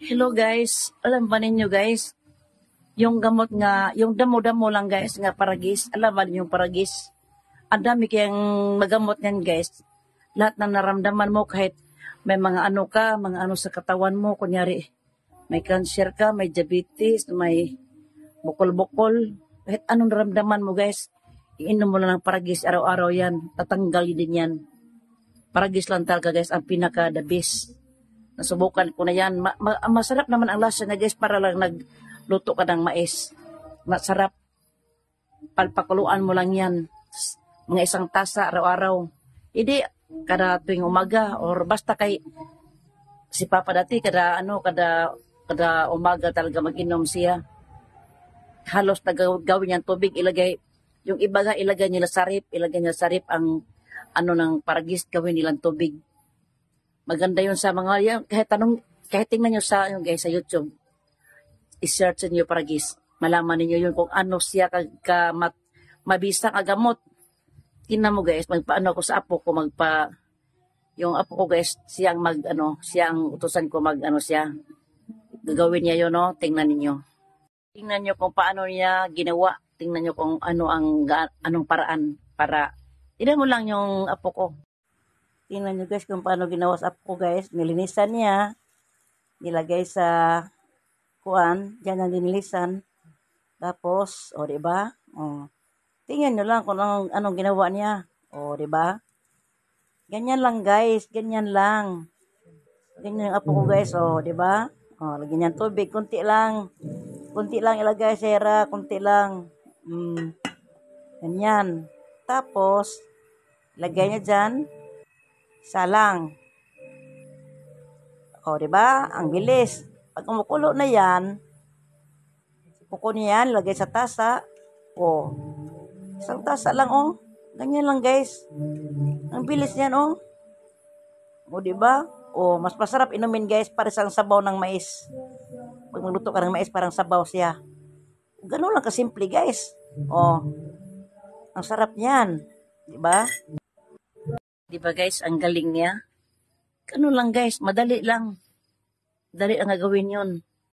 Hello guys, alam ba ninyo guys, yung gamot nga, yung damo-damo lang guys nga paragis, alam ba ninyo yung paragis? Ang dami kayang magamot yan guys. Lahat ng naramdaman mo kahit may mga ano ka, mga ano sa katawan mo, kunyari may cancer ka, may diabetes, may bukol-bukol, kahit anong naramdaman mo guys, iinom mo lang ng paragis araw-araw yan, tatanggal din yan. Paragis lang talaga guys, ang pinaka-the best. Nasubukan ko na yan. Masarap naman ang lasa niya guys para lang nagluto ka ng mais. Masarap. Palpakuluan mo lang yan. Mga isang tasa araw-araw. Hindi kada tuwing umaga or basta kay si Papa dati kada umaga talaga mag-inom siya. Halos gawin yan tubig ilagay yung iba nga ilagay nila sarip ang ano ng paragis gawin nilang tubig. Maganda yun sa mga yan. Kahit tingnan nyo sa, yung guys, sa YouTube, i-search nyo paragis. Malaman niyo yun kung ano siya mabisa kagamot. Tingnan mo guys, magpaano ako sa apo ko, yung apo ko guys, siyang utusan ko siya. Gagawin niya yun, no? Tingnan niyo. Tingnan nyo kung paano niya ginawa. Tingnan nyo kung anong paraan para, tingnan mo lang yung apo ko. Tingnan nyo guys kung paano ginawa sa apo ko guys. Nilinisan niya. Nilagay sa kuan. Diyan ang dinilisan. Tapos, diba? Tingnan nyo lang kung anong ginawa niya. Diba? Ganyan lang guys. Ganyan lang. Ganyan yung apo ko guys. Diba? Lagyan niyan tubig. Kunti lang. Kunti lang ilagay sera. Kunti lang. Ganyan. Tapos, lagay niya dyan. Salang. Diba? Ang bilis. Pag kumukulo na yan, kukunin yan, lagay sa tasa. Isang tasa lang, Ganyan lang, guys. Ang bilis niyan, diba? Mas masarap inumin, guys, para sa sabaw ng mais. Pag magluto ka ng mais, parang sabaw siya. Ganun lang kasimple, guys. Ang sarap niyan. Diba? Diba guys, ang galing niya? Ganun lang guys, madali lang. Dali ang gagawin yun.